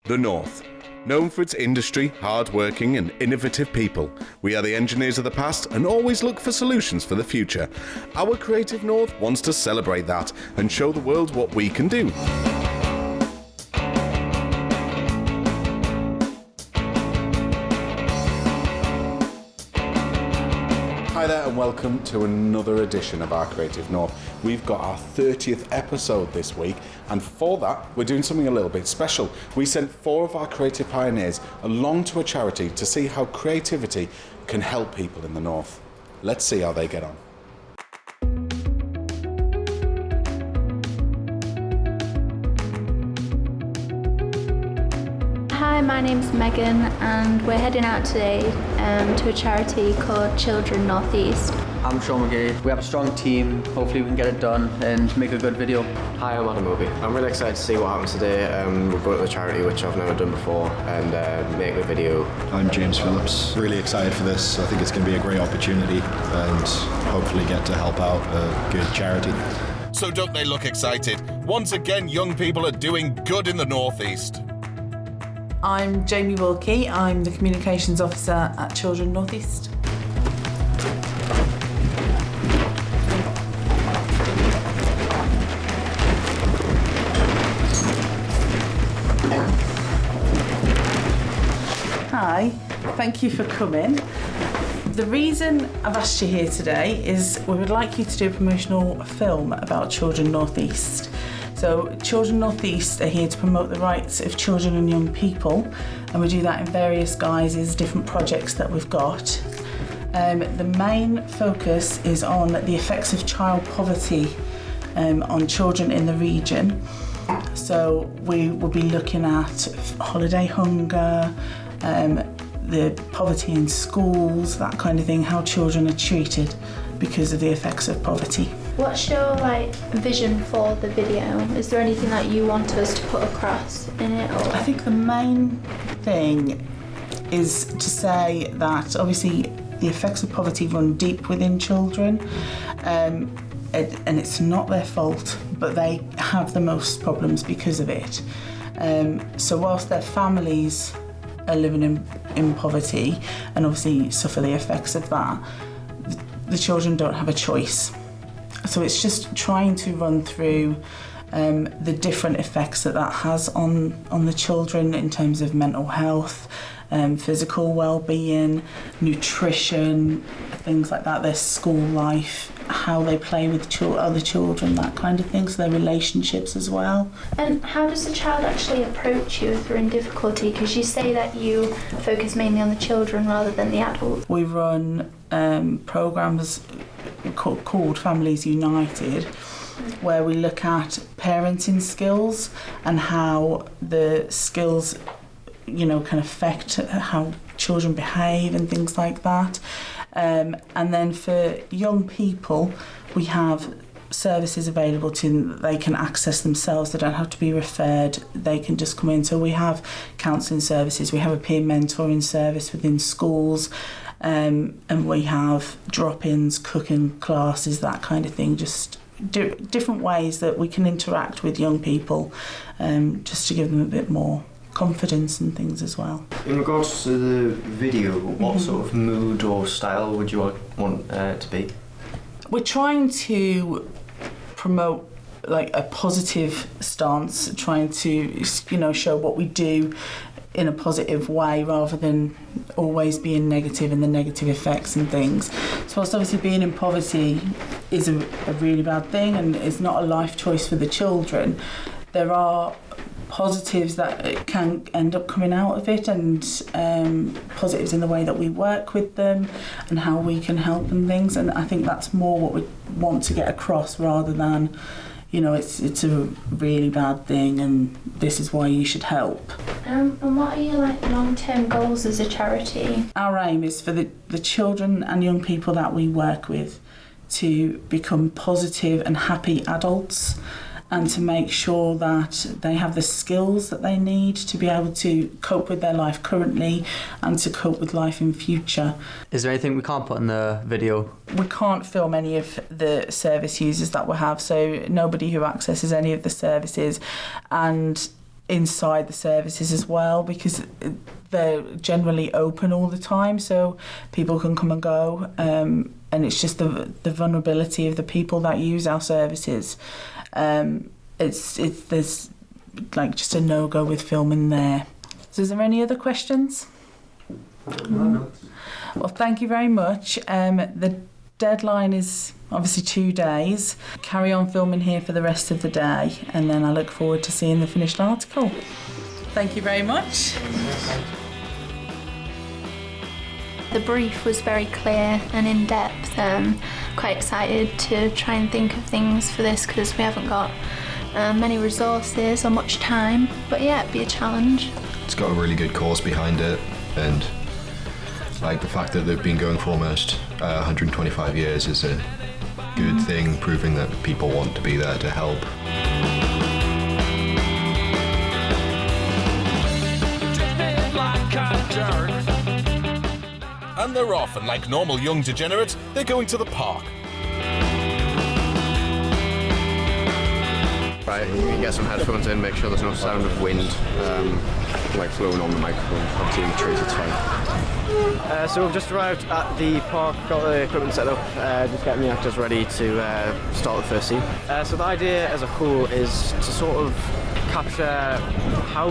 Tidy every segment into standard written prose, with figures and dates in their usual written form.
The North. Known for its industry, hard-working and innovative people, we are the engineers of the past and always look for solutions for the future. Our Creative North wants to celebrate that and show the world what we can do. Hi there and welcome to another edition of our Creative North. We've got our 30th episode this week, and for that we're doing something a little bit special. We sent 4 of our creative pioneers along to a charity to see how creativity can help people in the North. Let's see how they get on. Hi, my name's Megan and we're heading out today to a charity called Children North East. I'm Sean McGee. We have a strong team. Hopefully we can get it done and make a good video. Hi, I'm Adam Obi. I'm really excited to see what happens today. We're going to a charity which I've never done before and make a video. I'm James Phillips. Really excited for this. I think it's going to be a great opportunity and hopefully get to help out a good charity. So don't they look excited? Once again, young people are doing good in the North East. I'm Jamie Wilkie. I'm the Communications Officer at Children North East. Hi, thank you for coming. The reason I've asked you here today is we would like you to do a promotional film about Children North East. So Children North East are here to promote the rights of children and young people, and we do that in various guises, different projects that we've got. The main focus is on the effects of child poverty on children in the region. So we will be looking at holiday hunger, the poverty in schools, that kind of thing, how children are treated because of the effects of poverty. What's your vision for the video? Is there anything that you want us to put across in it? Or? I think the main thing is to say that obviously the effects of poverty run deep within children, and it's not their fault, but they have the most problems because of it. So whilst their families are living in poverty and obviously suffer the effects of that, the children don't have a choice. So it's just trying to run through the different effects that has on the children in terms of mental health, physical well-being, nutrition, things like that, their school life, how they play with other children, that kind of thing, so their relationships as well. And how does the child actually approach you if they're in difficulty? Because you say that you focus mainly on the children rather than the adults. We run programmes called Families United, where we look at parenting skills and how the skills can affect how children behave and things like that. And then for young people, we have services available to them that they can access themselves. They don't have to be referred, they can just come in. So we have counselling services, we have a peer mentoring service within schools, and we have drop-ins, cooking classes, that kind of thing, just different ways that we can interact with young people, just to give them a bit more confidence and things as well. In regards to the video, what sort of mood or style would you want to be? We're trying to promote a positive stance, trying to show what we do in a positive way rather than always being negative and the negative effects and things. So whilst obviously being in poverty is a really bad thing and it's not a life choice for the children, there are positives that can end up coming out of it, and positives in the way that we work with them and how we can help and things, and I think that's more what we want to get across rather than it's a really bad thing and this is why you should help. And what are your long-term goals as a charity? Our aim is for the children and young people that we work with to become positive and happy adults, and to make sure that they have the skills that they need to be able to cope with their life currently and to cope with life in future. Is there anything we can't put in the video? We can't film any of the service users that we have, so nobody who accesses any of the services, and inside the services as well, because they're generally open all the time, so people can come and go, and it's just the vulnerability of the people that use our services. There's like just a no-go with filming there. So is there any other questions? No. Well, thank you very much. The deadline is obviously 2 days. Carry on filming here for the rest of the day, and then I look forward to seeing the finished article. Thank you very much. The brief was very clear and in-depth. Quite excited to try and think of things for this because we haven't got many resources or much time. But yeah, it'd be a challenge. It's got a really good cause behind it, and like the fact that they've been going for almost 125 years is a good thing, proving that people want to be there to help. And they're off, and like normal young degenerates, they're going to the park. Right, you can get some headphones in, make sure there's no sound of wind, like flowing on the microphone. Obviously in the trees it's fine. So we've just arrived at the park, got the equipment set up, just getting the actors ready to start the first scene. So the idea as a whole is to sort of capture how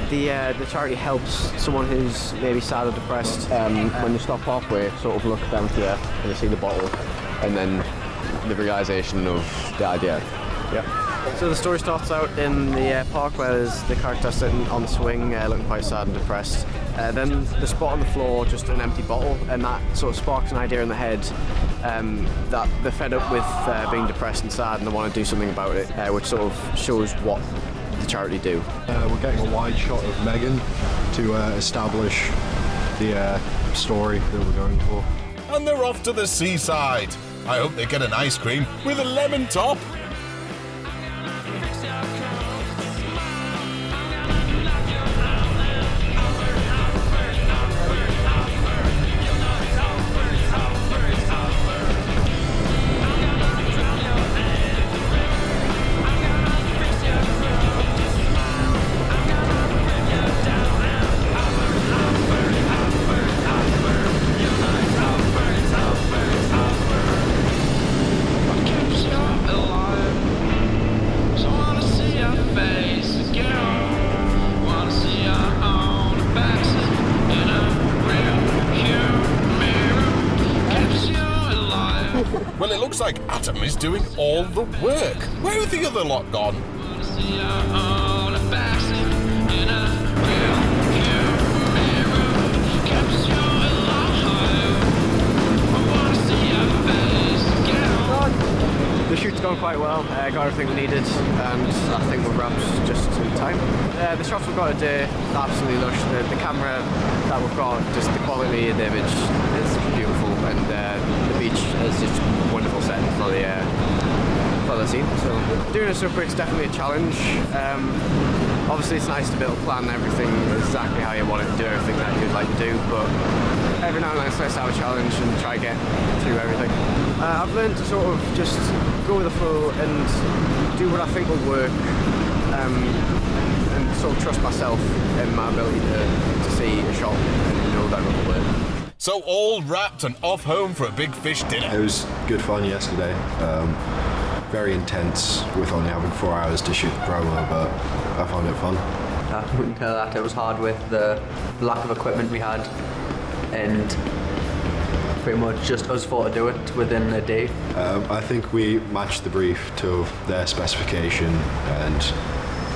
the charity helps someone who's maybe sad or depressed. When you stop halfway, sort of look down here and you see the bottle, and then the realisation of the idea. Yeah. So the story starts out in the park where there's the character sitting on the swing, looking quite sad and depressed. Then the spot on the floor, just an empty bottle, and that sort of sparks an idea in the head that they're fed up with being depressed and sad and they want to do something about it, which sort of shows what the charity do. We're getting a wide shot of Megan to establish the story that we're going for. And they're off to the seaside. I hope they get an ice cream with a lemon top. Well, it looks like Adam is doing all the work. Where have the other lot gone? The shoot's gone quite well, got everything we needed, and I think we're wrapped just in time. The shots we've got today are absolutely lush. The camera that we've got, just the quality of the image is beautiful, and the beach is just a wonderful setting for the scene. So doing a super, it's definitely a challenge. Obviously it's nice to be able to plan everything exactly how you want it to do, everything that you'd like to do, but every now and then it's nice to have a challenge and try to get through everything. I've learned to sort of just go with the flow and do what I think will work, and sort of trust myself in my ability to see a shot and know that it will work. So all wrapped and off home for a big fish dinner. It was good fun yesterday. Very intense with only having 4 hours to shoot the promo, but I found it fun. I wouldn't tell that it was hard with the lack of equipment we had, and pretty much just us four to do it within a day. I think we matched the brief to their specification, and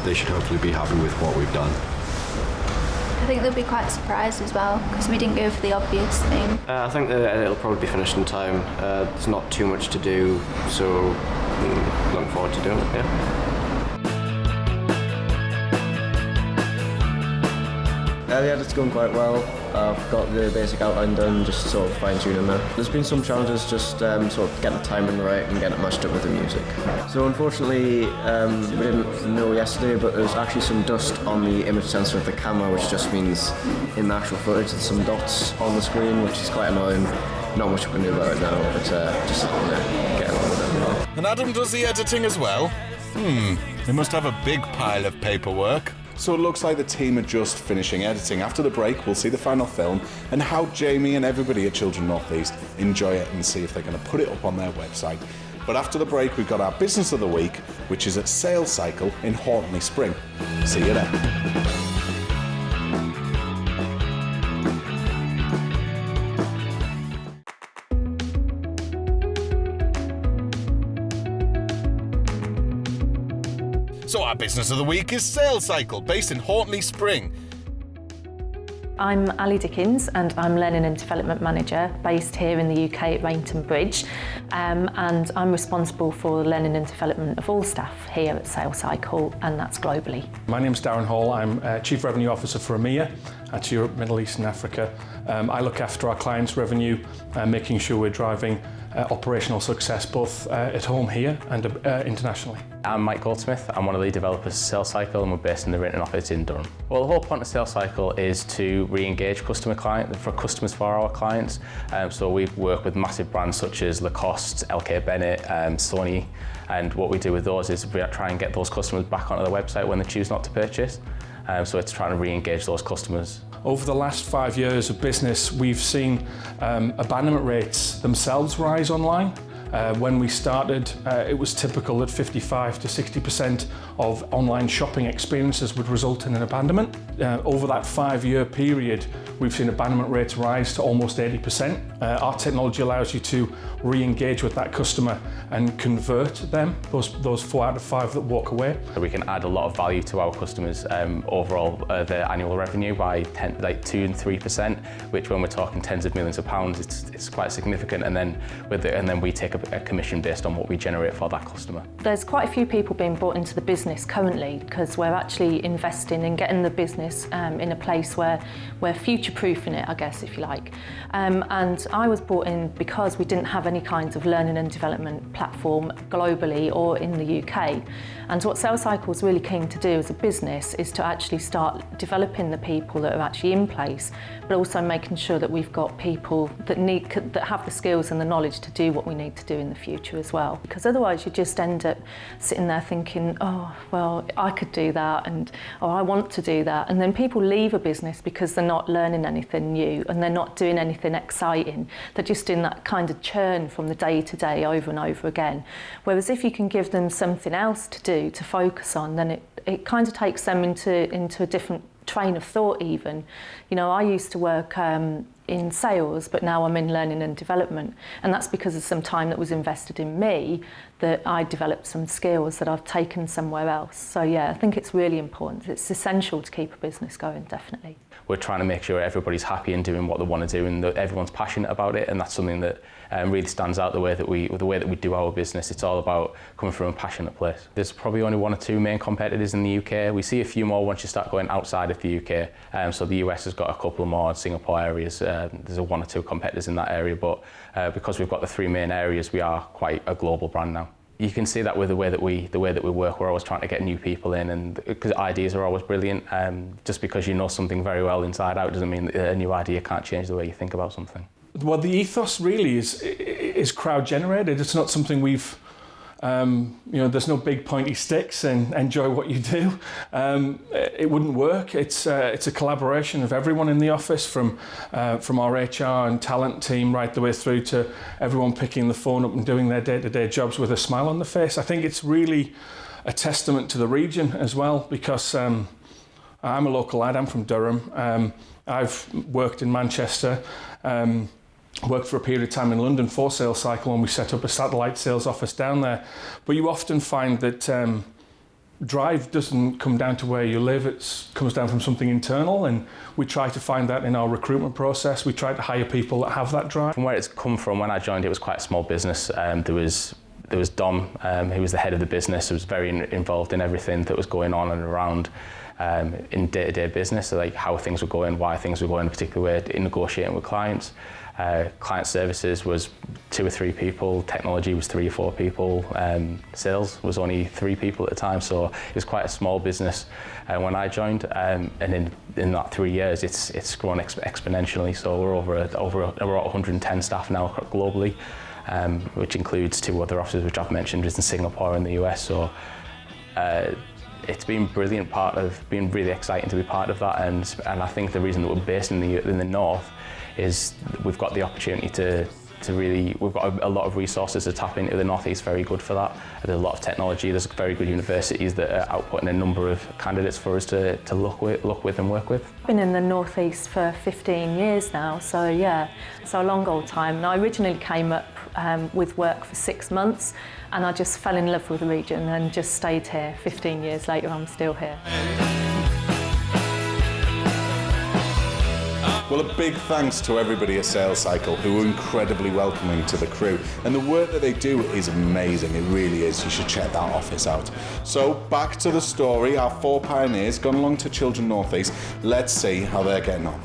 they should hopefully be happy with what we've done. I think they'll be quite surprised as well because we didn't go for the obvious thing. I think that it'll probably be finished in time. There's not too much to do, so looking forward to doing it, yeah. The edit's going quite well. I've got the basic outline done, just sort of fine-tuning that. There's been some challenges just sort of getting the timing right and getting it matched up with the music. So unfortunately, we didn't know yesterday, but there's actually some dust on the image sensor of the camera, which just means in the actual footage there's some dots on the screen, which is quite annoying. Not much we can do about it now, but just get along with it. And Adam does the editing as well? He must have a big pile of paperwork. So it looks like the team are just finishing editing. After the break, we'll see the final film and how Jamie and everybody at Children North East enjoy it and see if they're going to put it up on their website. But after the break, we've got our Business of the Week, which is at Sales Cycle in Hortonley Spring. See you there. So our Business of the Week is Sales Cycle, based in Hortonley Spring. I'm Ali Dickens and I'm Learning and Development Manager based here in the UK at Rainton Bridge, and I'm responsible for the learning and development of all staff here at Sales Cycle, and that's globally. My name's Darren Hall. I'm Chief Revenue Officer for EMEA, that's Europe, Middle East and Africa. I look after our clients' revenue, making sure we're driving operational success both at home here and internationally. I'm Mike Goldsmith. I'm one of the developers of Sales Cycle and we're based in the Rainton office in Durham. Well, the whole point of Sales Cycle is to re-engage customers for our clients. So we work with massive brands such as Lacoste, LK Bennett, Sony, and what we do with those is we try and get those customers back onto the website when they choose not to purchase. So it's trying to re-engage those customers. Over the last 5 years of business, we've seen abandonment rates themselves rise online. When we started, it was typical that 55 to 60% of online shopping experiences would result in an abandonment. Over that 5-year period, we've seen abandonment rates rise to almost 80%. Our technology allows you to re-engage with that customer and convert them, those 4 out of 5 that walk away. So we can add a lot of value to our customers overall, their annual revenue by 2 and 3%, which when we're talking tens of millions of pounds, it's quite significant. And then we take a commission based on what we generate for that customer. There's quite a few people being brought into the business currently because we're actually investing in getting the business in a place where we're future-proofing it, I guess, if you like. And I was brought in because we didn't have any kinds of learning and development platform globally or in the UK. And what Sales Cycle is really keen to do as a business is to actually start developing the people that are actually in place, but also making sure that we've got people that have the skills and the knowledge to do what we need to do in the future as well. Because otherwise you just end up sitting there thinking, oh, well, I could do that, and oh, I want to do that. And then people leave a business because they're not learning anything new and they're not doing anything exciting. They're just in that kind of churn from the day to day over and over again. Whereas if you can give them something else to do, to focus on, then it kind of takes them into a different train of thought even. You know, I used to work in sales, but now I'm in learning and development. And that's because of some time that was invested in me, that I developed some skills that I've taken somewhere else. So yeah, I think it's really important. It's essential to keep a business going, definitely. We're trying to make sure everybody's happy and doing what they want to do and that everyone's passionate about it, and that's something that really stands out the way that we do our business. It's all about coming from a passionate place. There's probably only 1 or 2 main competitors in the UK. We see a few more once you start going outside of the UK. So the US has got a couple more Singapore areas. There's 1 or 2 competitors in that area, but because we've got the 3 main areas, we are quite a global brand now. You can see that with the way that we work. We're always trying to get new people in, and because ideas are always brilliant. Just because you know something very well inside out doesn't mean that a new idea can't change the way you think about something. Well, the ethos really is crowd generated. It's not something we've, there's no big pointy sticks and enjoy what you do. It wouldn't work. It's a collaboration of everyone in the office, from our HR and talent team right the way through to everyone picking the phone up and doing their day-to-day jobs with a smile on their face. I think it's really a testament to the region as well, because I'm a local lad. I'm from Durham. I've worked in Manchester. Worked for a period of time in London for Sales Cycle, and we set up a satellite sales office down there. But you often find that drive doesn't come down to where you live, it comes down from something internal, and we try to find that in our recruitment process. We try to hire people that have that drive. From where it's come from, when I joined, it was quite a small business. There was Dom, who was the head of the business, who was very involved in everything that was going on and around in day-to-day business, so like how things were going, why things were going in a particular way, in negotiating with clients. Client services was 2 or 3 people, technology was 3 or 4 people, sales was only 3 people at the time, so it was quite a small business when I joined, and in that 3 years it's grown exponentially, so we're over 110 staff now globally, which includes 2 other offices which I've mentioned, is in Singapore and the US, so it's been been really exciting to be part of that, and I think the reason that we're based in the north is we've got the opportunity we've got a lot of resources to tap into. The northeast very good for that. There's a lot of technology, there's very good universities that are outputting a number of candidates for us to look with and work with. I've been in the northeast for 15 years now, so yeah, so a long old time. And I originally came up with work for 6 months, and I just fell in love with the region and just stayed here. 15 years later, I'm still here. Well, a big thanks to everybody at Sales Cycle who were incredibly welcoming to the crew, and the work that they do is amazing, it really is. You should check that office out. So back to the story, our 4 pioneers gone along to Children North East. Let's see how they're getting on.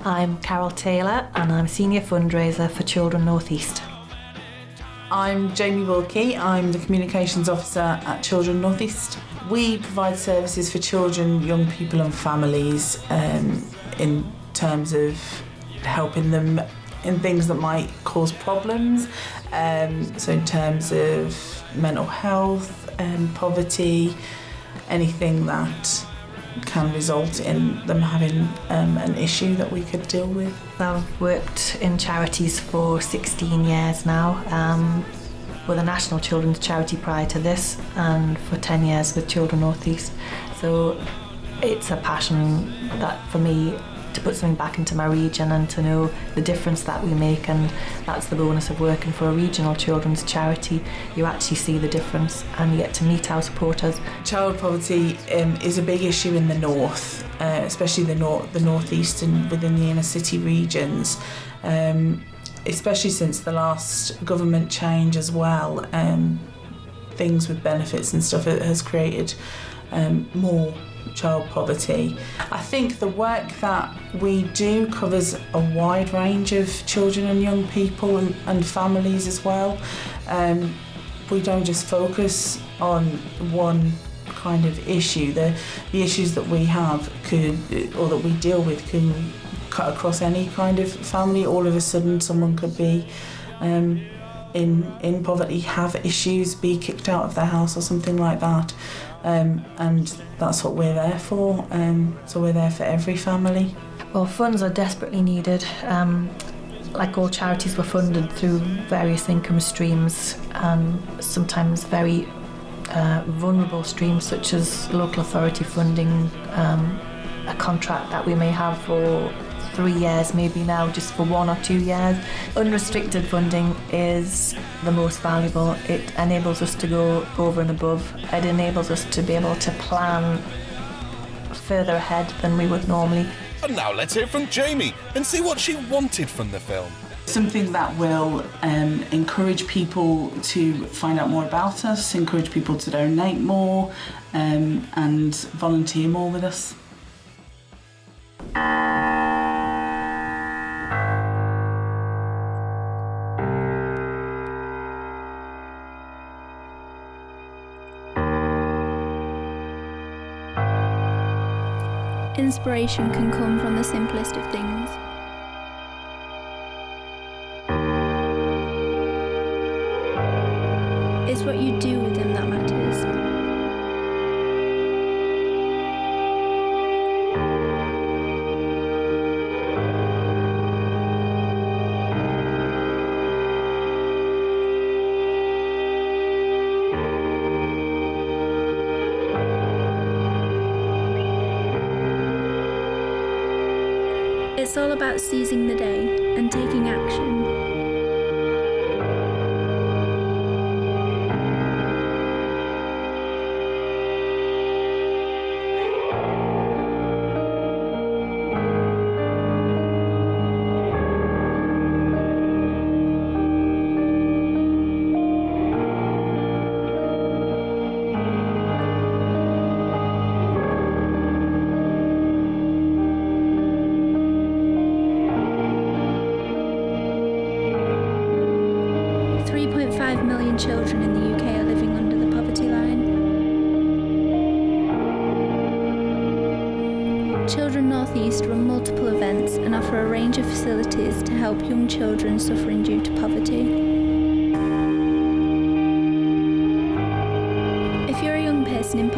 I'm Carol Taylor and I'm Senior Fundraiser for Children North East. I'm Jamie Wilkie, I'm the Communications Officer at Children North East. We provide services for children, young people and families in terms of helping them in things that might cause problems. So in terms of mental health, poverty, anything that can result in them having an issue that we could deal with. I've worked in charities for 16 years now. With a national children's charity prior to this, and for 10 years with Children North East. So it's a passion that for me to put something back into my region and to know the difference that we make, and that's the bonus of working for a regional children's charity. You actually see the difference and you get to meet our supporters. Child poverty is a big issue in the north, especially the northeast and within the inner city regions. Especially since the last government change as well, things with benefits and stuff, it has created more child poverty. I think the work that we do covers a wide range of children and young people and families as well. We don't just focus on one kind of issue. The issues that we have or that we deal with can cut across any kind of family. All of a sudden someone could be in poverty, have issues, be kicked out of their house or something like that, and that's what we're there for. So we're there for every family. Well, funds are desperately needed. Like all charities, we're funded through various income streams, sometimes very vulnerable streams such as local authority funding, a contract that we may have for 3 years, maybe now just for 1 or 2 years. Unrestricted funding is the most valuable. It enables us to go over and above. It enables us to be able to plan further ahead than we would normally. And now let's hear from Jamie and see what she wanted from the film. Something that will encourage people to find out more about us, encourage people to donate more, and volunteer more with us. Inspiration can come from the simplest of things. It's what you do with them that matters. It's all about seizing the day and taking action. Children in the UK are living under the poverty line. Children North East run multiple events and offer a range of facilities to help young children suffering due to poverty.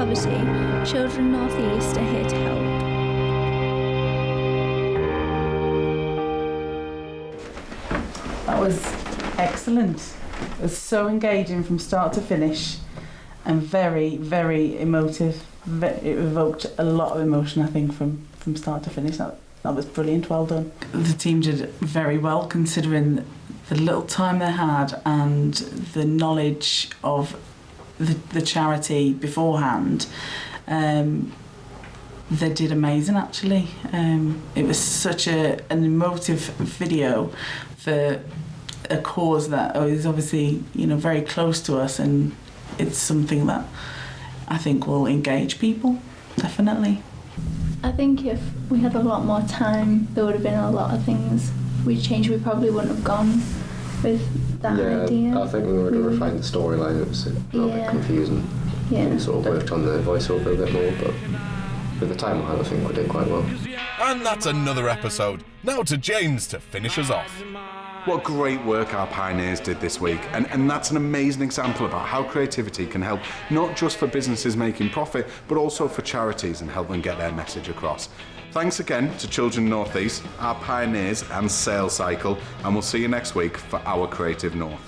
poverty, Children North East are here to help. That was excellent. It was so engaging from start to finish and very, very emotive. It evoked a lot of emotion, I think, from start to finish. That was brilliant, well done. The team did very well considering the little time they had and the knowledge of the charity beforehand. They did amazing, actually. It was such an emotive video for a cause that is obviously, very close to us, and it's something that I think will engage people, definitely. I think if we had a lot more time, there would have been a lot of things we'd change. We probably wouldn't have gone with that idea. I think we would have refined the storyline. It was a little bit confusing. Yeah. We sort of worked on the voiceover a bit more, but with the time we had, I think we did quite well. And that's another episode. Now to James to finish us off. What great work our pioneers did this week, and that's an amazing example about how creativity can help not just for businesses making profit, but also for charities and help them get their message across. Thanks again to Children North East, our pioneers and Sales Cycle, and we'll see you next week for Our Creative North.